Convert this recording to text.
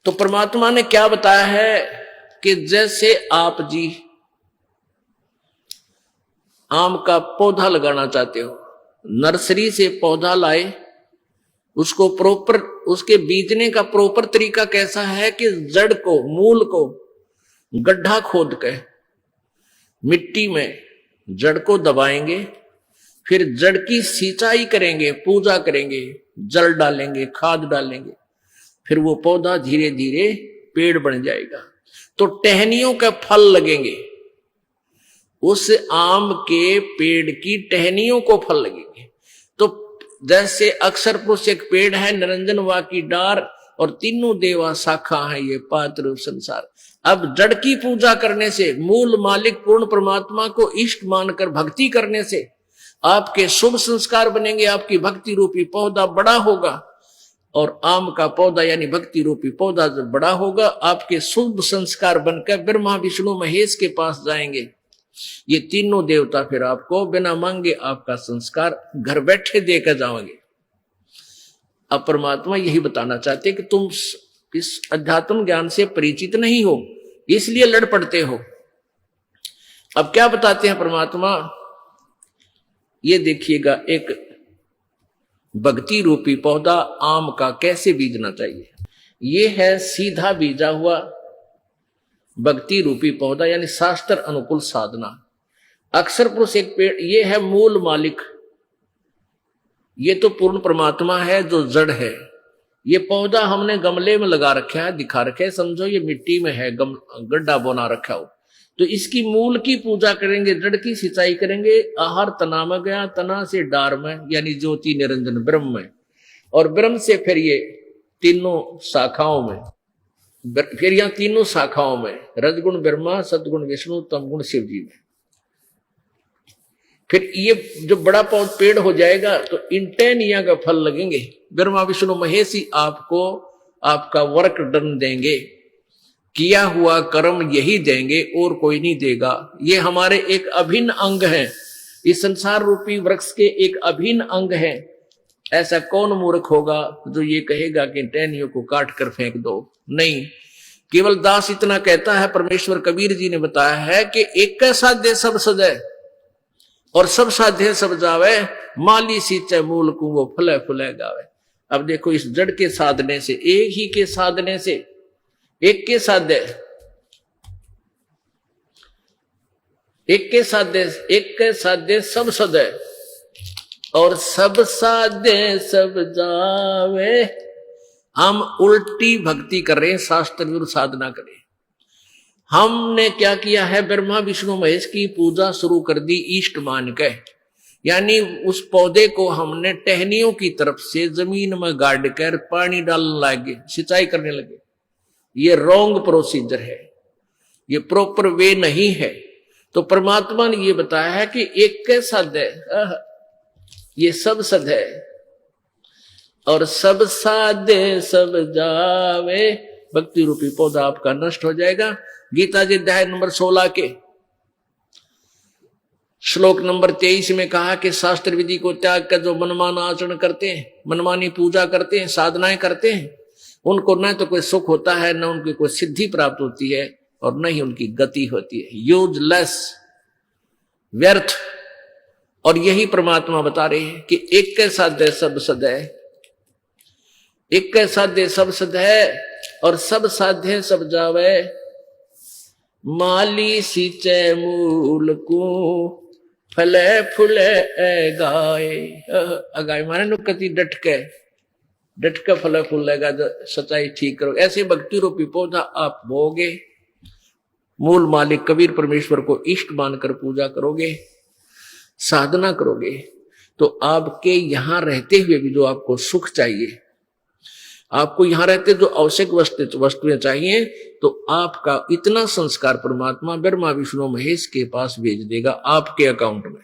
तो परमात्मा ने क्या बताया है कि जैसे आप जी आम का पौधा लगाना चाहते हो, नर्सरी से पौधा लाए, उसको प्रॉपर, उसके बीजने का प्रॉपर तरीका कैसा है कि जड़ को, मूल को गड्ढा खोद के मिट्टी में जड़ को दबाएंगे, फिर जड़ की सिंचाई करेंगे, पूजा करेंगे, जल डालेंगे, खाद डालेंगे, फिर वो पौधा धीरे धीरे पेड़ बन जाएगा। तो टहनियों के फल लगेंगे, उस आम के पेड़ की टहनियों को फल लगेंगे। तो जैसे अक्षर पुरुष एक पेड़ है, निरंजन वा की डार, और तीनों देवा शाखा है ये पात्र संसार। अब जड़ की पूजा करने से, मूल मालिक पूर्ण परमात्मा को इष्ट मानकर भक्ति करने से आपके शुभ संस्कार बनेंगे, आपकी भक्ति रूपी पौधा बड़ा होगा, और आम का पौधा यानी भक्ति रूपी पौधा जब बड़ा होगा, आपके शुभ संस्कार बनकर ब्रह्मा विष्णु महेश के पास जाएंगे। ये तीनों देवता फिर आपको बिना मांगे आपका संस्कार घर बैठे देकर जाओगे। अब परमात्मा यही बताना चाहते कि तुम इस अध्यात्म ज्ञान से परिचित नहीं हो, इसलिए लड़ पड़ते हो। अब क्या बताते हैं परमात्मा, ये देखिएगा, एक भक्ति रूपी पौधा आम का कैसे बीजना चाहिए। ये है सीधा बीजा हुआ भक्ति रूपी पौधा, यानी शास्त्र अनुकूल साधना। अक्षर पुरुष एक पेड़, ये है मूल मालिक, ये तो पूर्ण परमात्मा है जो जड़ है। ये पौधा हमने गमले में लगा रखा है, दिखा रखा है, समझो ये मिट्टी में है, गड्ढा बना रखा हो, तो इसकी मूल की पूजा करेंगे, जड़ की सिंचाई करेंगे। आहार तना में गया, तना से डार में, यानी ज्योति निरंजन ब्रह्म में, और ब्रह्म से फिर ये तीनों शाखाओं में, फिर यहाँ तीनों शाखाओं में रजगुण ब्रह्मा, सदगुण विष्णु, तमगुण शिव जी में। फिर ये जो बड़ा पेड़ हो जाएगा तो इन टहनियां का फल लगेंगे। ब्रह्मा विष्णु महेश ही आपको आपका वर्क डन देंगे, किया हुआ कर्म यही देंगे और कोई नहीं देगा। ये हमारे एक अभिन्न अंग है, इस संसार रूपी वृक्ष के एक अभिन्न अंग है। ऐसा कौन मूर्ख होगा जो ये कहेगा कि टहनियों को काट कर फेंक दो? नहीं, केवल दास इतना कहता है, परमेश्वर कबीर जी ने बताया है कि एक साध्य सब सदै और सब साध्य सब जावे, माली सींचे मूल को वो फले फुले गावे। अब देखो, इस जड़ के साधने से, एक ही के साधने से, एक के साध्य, एक के साध्य, एक के साध्य सब सदै और सब साध्य सब जावे। हम उल्टी भक्ति कर रहे हैं, शास्त्र विरुद्ध साधना करें। हमने क्या किया है, ब्रह्मा विष्णु महेश की पूजा शुरू कर दी इष्ट मान के, यानी उस पौधे को हमने टहनियों की तरफ से जमीन में गाड़ कर पानी डालने लगे, सिंचाई करने लगे। ये रॉन्ग प्रोसीजर है, ये प्रॉपर वे नहीं है। तो परमात्मा ने ये बताया है कि एक के साथ है, ये सब सद है और सब साधे सब जावे। भक्ति रूपी पौधा आपका नष्ट हो जाएगा। गीता जी अध्याय नंबर 16 के श्लोक नंबर 23 में कहा कि शास्त्र विधि को त्याग कर जो मनमाना आचरण करते हैं, मनमानी पूजा करते हैं, साधनाएं करते हैं, उनको न तो कोई सुख होता है, न उनकी कोई सिद्धि प्राप्त होती है, और न ही उनकी गति होती है। यूजलेस, व्यर्थ। और यही परमात्मा बता रहे हैं कि एक के साध्य सब सदै, एक के साध्य सब सदै और सब साध्य सब जावे, माली सींचे मूल को फले फुले गाए। गाय माने नु कति डट के फले फूलेगा, सच्चाई ठीक करो। ऐसे भक्ति रूपी पौधा आप बोगे, मूल मालिक कबीर परमेश्वर को इष्ट मानकर पूजा करोगे, साधना करोगे, तो आपके यहां रहते हुए भी जो आपको सुख चाहिए, आपको यहां रहते जो आवश्यक वस्तुएं चाहिए, तो आपका इतना संस्कार परमात्मा ब्रह्मा विष्णु महेश के पास भेज देगा आपके अकाउंट में।